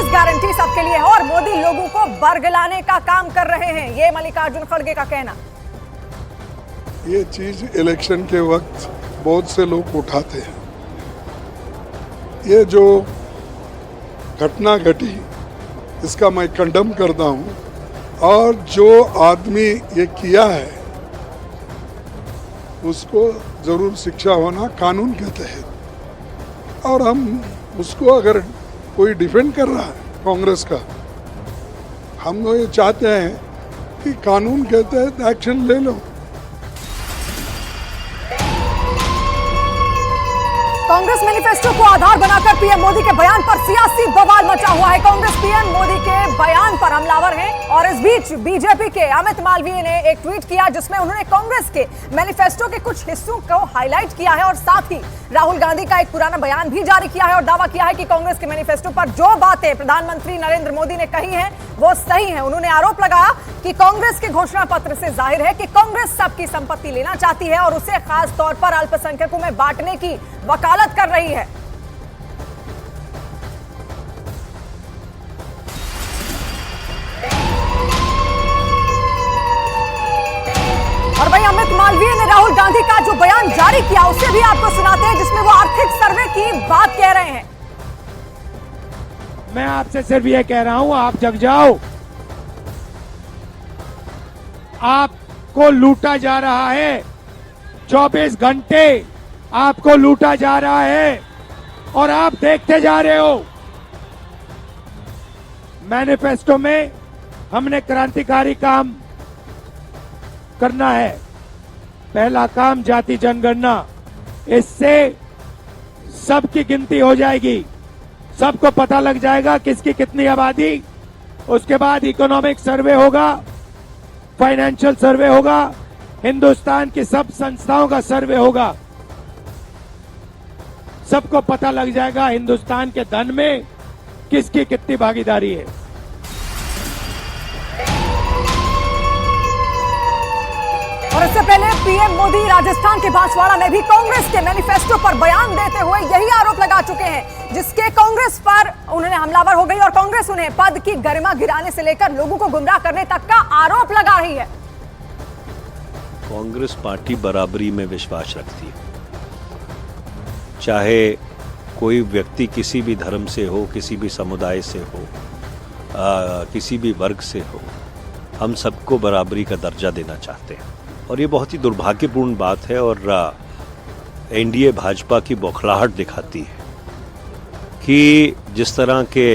20 guarantee सबके लिए है और मोदी लोगों को बरगलाने का काम कर रहे हैं, ये मल्लिकार्जुन खड़गे का कहना। ये चीज इलेक्शन के वक्त बहुत से लोग उठाते हैं। ये जो घटना घटी इसका मैं कंडम करता हूं और जो आदमी ये किया है उसको जरूर शिक्षा होना कानून के तहत। और हम उसको अगर कोई डिफेंड कर रहा है कांग्रेस का, हम तो ये चाहते हैं कि कानून के तहत एक्शन ले लो। कांग्रेस मैनिफेस्टो को आधार बनाकर पीएम मोदी के बयान पर सियासी बवाल मचा हुआ है। कांग्रेस पीएम मोदी के बयान पर हमलावर है और इस बीच बीजेपी के अमित मालवीय ने एक ट्वीट किया जिसमें उन्होंने कांग्रेस के मैनिफेस्टो के कुछ हिस्सों को हाईलाइट किया है और साथ ही राहुल गांधी का एक पुराना बयान भी जारी किया है और दावा किया है कि कांग्रेस के मैनिफेस्टो पर जो बातें प्रधानमंत्री नरेंद्र मोदी ने कही हैं वो सही है। उन्होंने आरोप लगाया कि कांग्रेस के घोषणा पत्र से जाहिर है कि कांग्रेस सबकी संपत्ति लेना चाहती है और उसे खास तौर पर अल्पसंख्यकों में बांटने की वकालत कर रही है। और भाई अमित मालवीय ने राहुल गांधी का जो बयान जारी किया उसे भी आपको सुनाते हैं जिसमें वो आर्थिक सर्वे की बात कह रहे हैं। मैं आपसे सिर्फ ये कह रहा हूं, आप जग जाओ। आपको लूटा जा रहा है, 24 घंटे आपको लूटा जा रहा है और आप देखते जा रहे हो। मैनिफेस्टो में हमने क्रांतिकारी काम करना है। पहला काम जाति जनगणना, इससे सबकी गिनती हो जाएगी, सबको पता लग जाएगा किसकी कितनी आबादी। उसके बाद इकोनॉमिक सर्वे होगा, फाइनेंशियल सर्वे होगा, हिंदुस्तान की सब संस्थाओं का सर्वे होगा। सबको पता लग जाएगा हिंदुस्तान के धन में किसकी कितनी भागीदारी है। और इससे पहले पीएम मोदी राजस्थान के बांसवाड़ा में भी कांग्रेस के मैनिफेस्टो पर बयान देते हुए यही आरोप लगा चुके हैं जिसके कांग्रेस पर उन्होंने हमलावर हो गई और कांग्रेस उन्हें पद की गरिमा गिराने से लेकर लोगों को गुमराह करने तक का आरोप लगा रही है। कांग्रेस पार्टी बराबरी में विश्वास रखती है, चाहे कोई व्यक्ति किसी भी धर्म से हो, किसी भी समुदाय से हो, किसी भी वर्ग से हो, हम सबको बराबरी का दर्जा देना चाहते हैं। और ये बहुत ही दुर्भाग्यपूर्ण बात है और एनडीए भाजपा की बौखलाहट दिखाती है कि जिस तरह के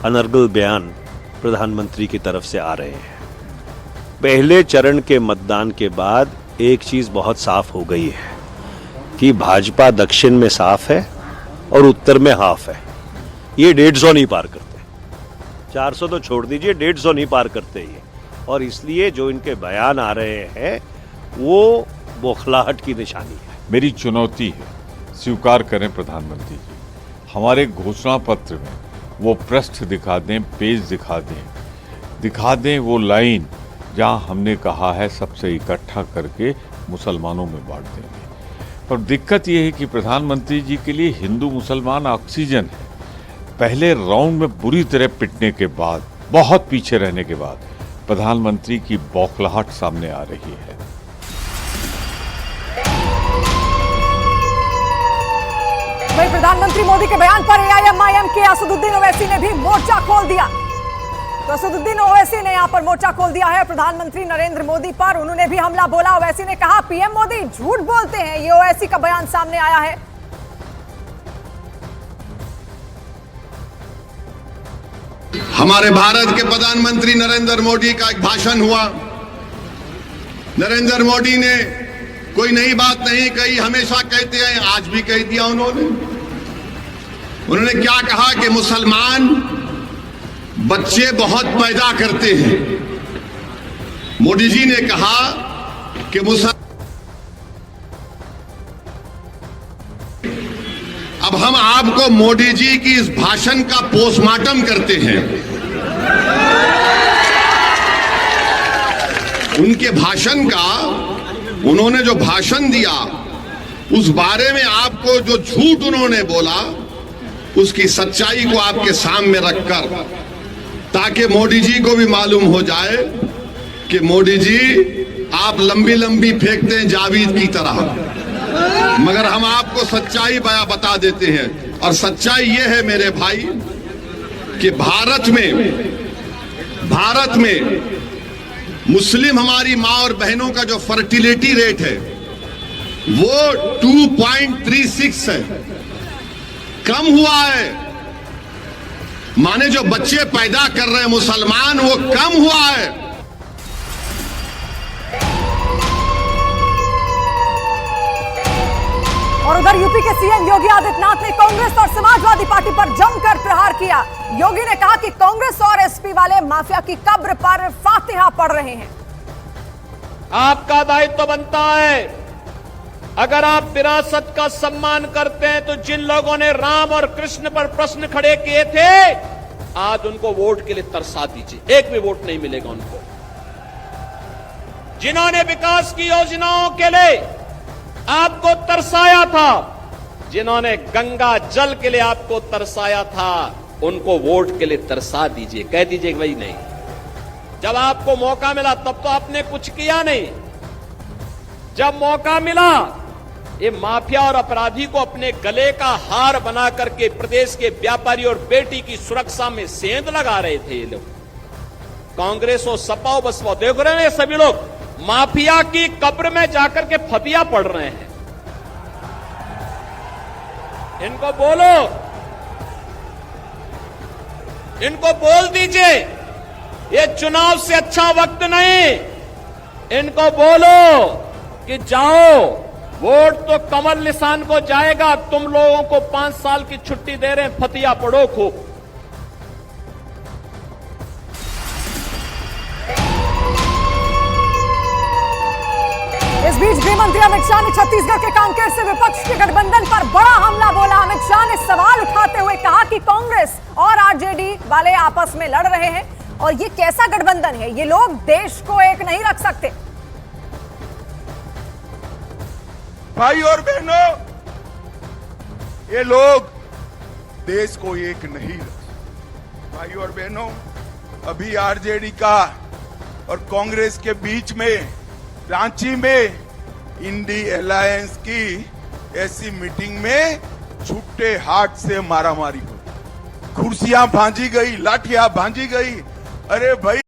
अनर्गल बयान प्रधानमंत्री की तरफ से आ रहे हैं। पहले चरण के मतदान के बाद एक चीज बहुत साफ हो गई है कि भाजपा दक्षिण में साफ है और उत्तर में हाफ है। ये 150 नहीं पार करते, 400 तो छोड़ दीजिए, 150 नहीं पार करते ये। और इसलिए जो इनके बयान आ रहे हैं वो बौखलाहट की निशानी है। मेरी चुनौती है, स्वीकार करें प्रधानमंत्री जी, हमारे घोषणा पत्र में वो पृष्ठ दिखा दें, पेज दिखा दें वो लाइन जहां हमने कहा है सबसे इकट्ठा करके मुसलमानों में बांट देंगे। पर दिक्कत ये है कि प्रधानमंत्री जी के लिए हिंदू मुसलमान ऑक्सीजन है। पहले राउंड में बुरी तरह पिटने के बाद, बहुत पीछे रहने के बाद प्रधानमंत्री की बौखलाहट सामने आ रही है। वहीं प्रधानमंत्री मोदी के बयान पर एआईएमआईएम के असदुद्दीन ओवैसी ने भी मोर्चा खोल दिया। तो असदुद्दीन ओवैसी ने यहां पर मोर्चा खोल दिया है प्रधानमंत्री नरेंद्र मोदी पर। उन्होंने भी हमला बोला। ओवैसी ने कहा पीएम मोदी झूठ बोलते हैं। ये ओवैसी का बयान सामने आया है। हमारे भारत के प्रधानमंत्री नरेंद्र मोदी का एक भाषण हुआ। नरेंद्र मोदी ने कोई नई बात नहीं कही, हमेशा कहते हैं, आज भी कह दिया उन्होंने क्या कहा कि मुसलमान बच्चे बहुत पैदा करते हैं। मोदी जी ने कहा कि अब हम आपको मोदी जी की इस भाषण का पोस्टमार्टम करते हैं। उनके भाषण का, उन्होंने जो भाषण दिया उस बारे में आपको जो झूठ उन्होंने बोला उसकी सच्चाई को आपके सामने रखकर, ताकि मोदी जी को भी मालूम हो जाए कि मोदी जी आप लंबी लंबी फेंकते हैं जावेद की तरह, मगर हम आपको सच्चाई बता देते हैं। और सच्चाई ये है मेरे भाई कि भारत में मुस्लिम हमारी मां और बहनों का जो फर्टिलिटी रेट है वो 2.36 है, कम हुआ है। माने जो बच्चे पैदा कर रहे हैं मुसलमान, वो कम हुआ है। और उधर यूपी के सीएम योगी आदित्यनाथ ने कांग्रेस और समाजवादी पार्टी पर जमकर प्रहार किया। योगी ने कहा कि कांग्रेस और एसपी वाले माफिया की कब्र पर फातिहा पढ़ रहे हैं। आपका दायित्व बनता है, अगर आप विरासत का सम्मान करते हैं तो जिन लोगों ने राम और कृष्ण पर प्रश्न खड़े किए थे, आज उनको वोट के लिए तरसा दीजिए। एक भी वोट नहीं मिलेगा उनको। जिन्होंने विकास की योजनाओं के लिए आपको तरसाया था, जिन्होंने गंगा जल के लिए आपको तरसाया था, उनको वोट के लिए तरसा दीजिए। कह दीजिए कि भाई नहीं, जब आपको मौका मिला तब तो आपने कुछ किया नहीं। जब मौका मिला, ये माफिया और अपराधी को अपने गले का हार बना करके प्रदेश के व्यापारी और बेटी की सुरक्षा में सेंध लगा रहे थे ये लोग। कांग्रेस हो, सपा हो, बसपा, देख रहे हैं सभी लोग माफिया की कब्र में जाकर के फतिया पढ़ रहे हैं। इनको बोलो, इनको बोल दीजिए ये चुनाव से अच्छा वक्त नहीं। इनको बोलो कि जाओ, वोट तो कमल निशान को जाएगा। तुम लोगों को 5 साल की छुट्टी दे रहे हैं, फतिया पढ़ो खूब। इस बीच गृहमंत्री अमित शाह ने छत्तीसगढ़ के कांकेर से विपक्ष के गठबंधन पर बड़ा हमला बोला। अमित शाह ने सवाल उठाते हुए कहा कि कांग्रेस और आरजेडी वाले आपस में लड़ रहे हैं और ये कैसा गठबंधन है, ये लोग देश को एक नहीं रख सकते। भाई और बहनों, ये लोग देश को एक नहीं रख। भाई और बहनों, अभी आरजेडी का और कांग्रेस के बीच में रांची में इंडी अलायंस की ऐसी मीटिंग में छुट्टे हाथ से मारामारी हुई, कुर्सियां भांजी गई, लाठियां भांजी गई। अरे भाई